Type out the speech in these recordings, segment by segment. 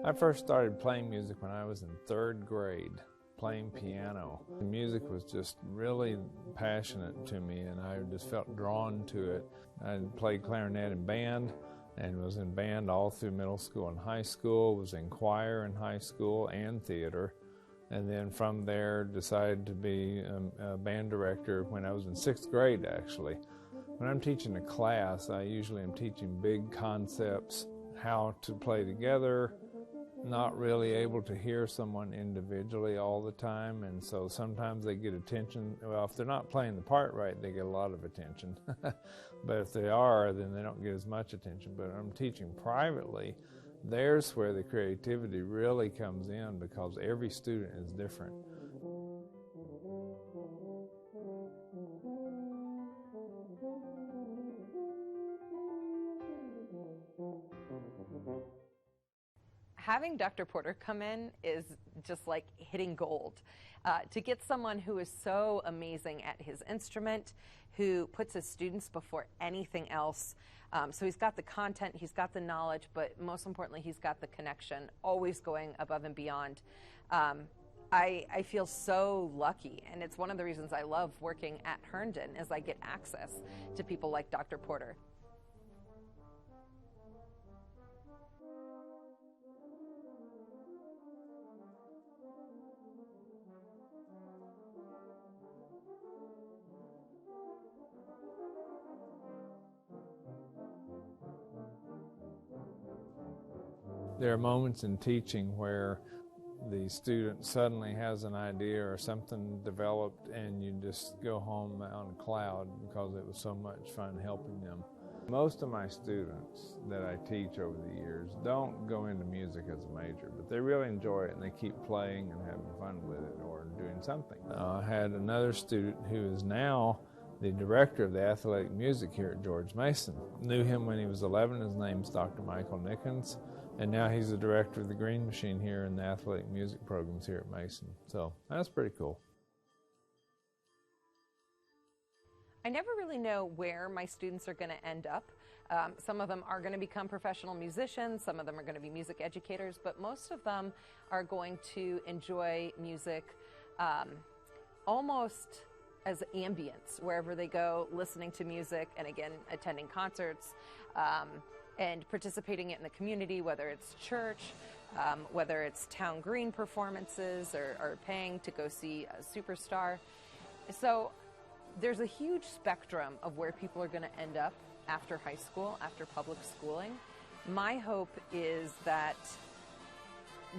I first started playing music when I was in 3rd grade, playing piano. The music was just really passionate to me, and I just felt drawn to it. I played clarinet in band and was in band all through middle school and high school, was in choir in high school and theater, and then from there decided to be a band director when I was in 6th grade, actually. When I'm teaching a class, I usually am teaching big concepts, how to play together, not really able to hear someone individually all the time, and so sometimes they get attention. Well, if they're not playing the part right, they get a lot of attention. But if they are, then they don't get as much attention. But I'm teaching privately, there's where the creativity really comes in, because every student is different. Having Dr. Porter come in is just like hitting gold. To get someone who is so amazing at his instrument, who puts his students before anything else. So he's got the content, he's got the knowledge, but most importantly, he's got the connection, always going above and beyond. I feel so lucky, and it's one of the reasons I love working at Herndon, is I get access to people like Dr. Porter. There are moments in teaching where the student suddenly has an idea or something developed, and you just go home on a cloud because it was so much fun helping them. Most of my students that I teach over the years don't go into music as a major, but they really enjoy it and they keep playing and having fun with it or doing something. I had another student who is now the director of the athletic music here at George Mason. Knew him when he was 11. His name's Dr. Michael Nickens. And now he's the director of the Green Machine here in the athletic music programs here at Mason. So that's pretty cool. I never really know where my students are going to end up. Some of them are going to become professional musicians, some of them are going to be music educators, but most of them are going to enjoy music almost as ambience, wherever they go, listening to music, and again, attending concerts. And participating in the community, whether it's church, whether it's town green performances, or paying to go see a superstar. So there's a huge spectrum of where people are going to end up after high school, after public schooling. My hope is that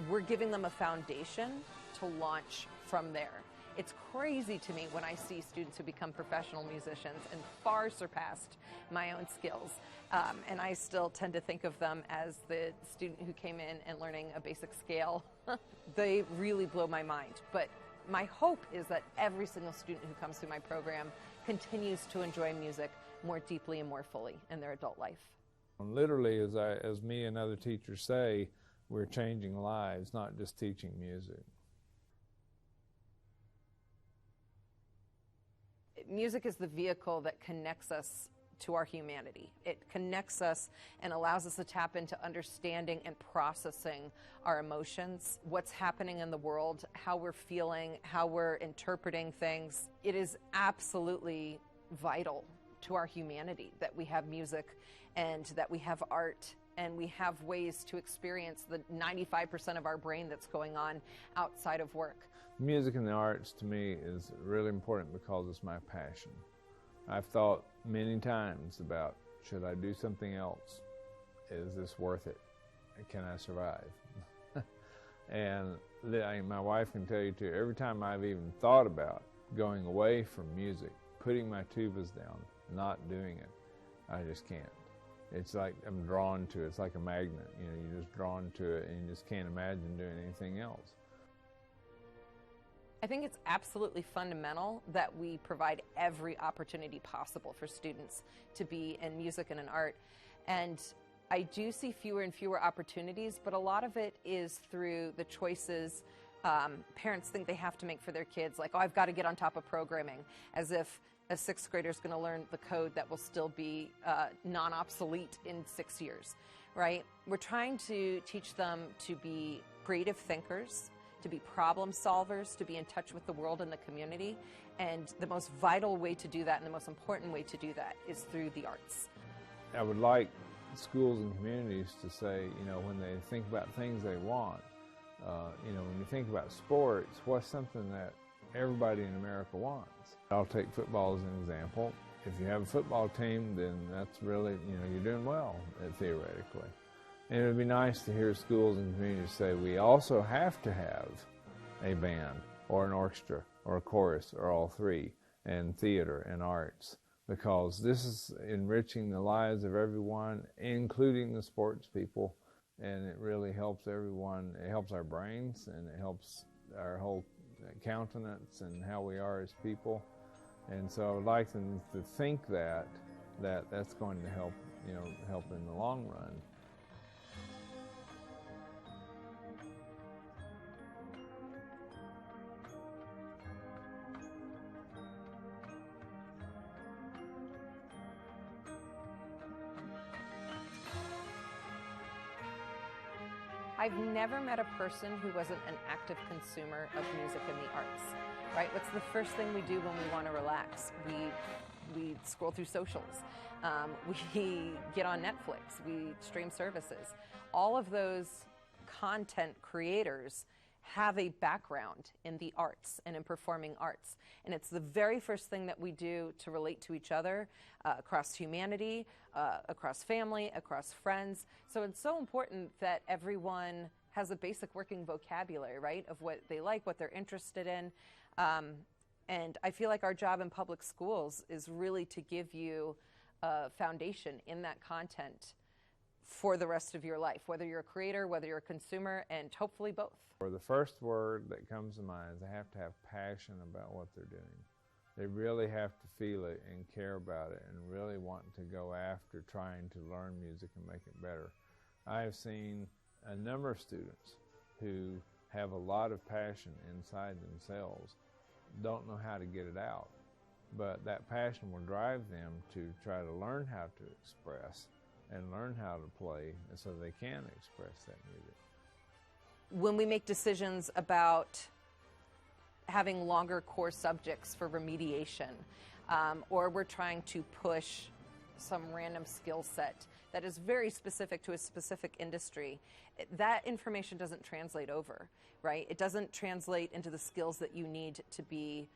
we're giving them a foundation to launch from there. It's crazy to me when I see students who become professional musicians and far surpassed my own skills. And I still tend to think of them as the student who came in and learning a basic scale. They really blow my mind. But my hope is that every single student who comes through my program continues to enjoy music more deeply and more fully in their adult life. Literally, as me and other teachers say, we're changing lives, not just teaching music. Music is the vehicle that connects us to our humanity. It connects us and allows us to tap into understanding and processing our emotions, what's happening in the world, how we're feeling, how we're interpreting things. It is absolutely vital to our humanity that we have music and that we have art and we have ways to experience the 95% of our brain that's going on outside of work. Music and the arts to me is really important because it's my passion. I've thought many times about, should I do something else? Is this worth it? Can I survive? And my wife can tell you too, every time I've even thought about going away from music, putting my tubas down, not doing it, I just can't. It's like I'm drawn to it. It's like a magnet. You know, you're just drawn to it and you just can't imagine doing anything else. I think it's absolutely fundamental that we provide every opportunity possible for students to be in music and in art. And I do see fewer and fewer opportunities, but a lot of it is through the choices parents think they have to make for their kids, like, oh, I've got to get on top of programming, as if a sixth grader is going to learn the code that will still be non-obsolete in 6 years, right? We're trying to teach them to be creative thinkers, to be problem solvers, to be in touch with the world and the community. And the most vital way to do that, and the most important way to do that, is through the arts. I would like schools and communities to say, when they think about things they want, when you think about sports, what's something that everybody in America wants? I'll take football as an example. If you have a football team, then that's really, you're doing well, theoretically. And it would be nice to hear schools and communities say, we also have to have a band, or an orchestra, or a chorus, or all three, and theater and arts, because this is enriching the lives of everyone, including the sports people, and it really helps everyone. It helps our brains, and it helps our whole countenance and how we are as people. And so I would like them to think that's going to help, help in the long run. I've never met a person who wasn't an active consumer of music and the arts, right? What's the first thing we do when we want to relax? We scroll through socials. We get on Netflix. We stream services. All of those content creators have a background in the arts and in performing arts. And it's the very first thing that we do to relate to each other across humanity, across family, across friends. So it's so important that everyone has a basic working vocabulary, right, of what they like, what they're interested in. And I feel like our job in public schools is really to give you a foundation in that content for the rest of your life, whether you're a creator, whether you're a consumer, and hopefully both. The first word that comes to mind is they have to have passion about what they're doing. They really have to feel it and care about it and really want to go after trying to learn music and make it better. I have seen a number of students who have a lot of passion inside themselves, don't know how to get it out, but that passion will drive them to try to learn how to express and learn how to play so they can express that music. When we make decisions about having longer core subjects for remediation, or we're trying to push some random skill set that is very specific to a specific industry, that information doesn't translate over, right? It doesn't translate into the skills that you need to be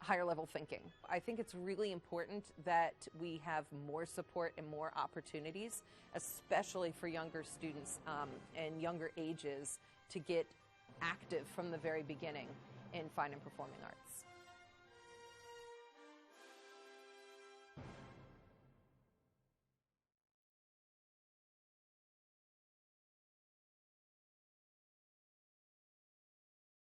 higher level thinking. I think it's really important that we have more support and more opportunities, especially for younger students and younger ages, to get active from the very beginning in fine and performing arts.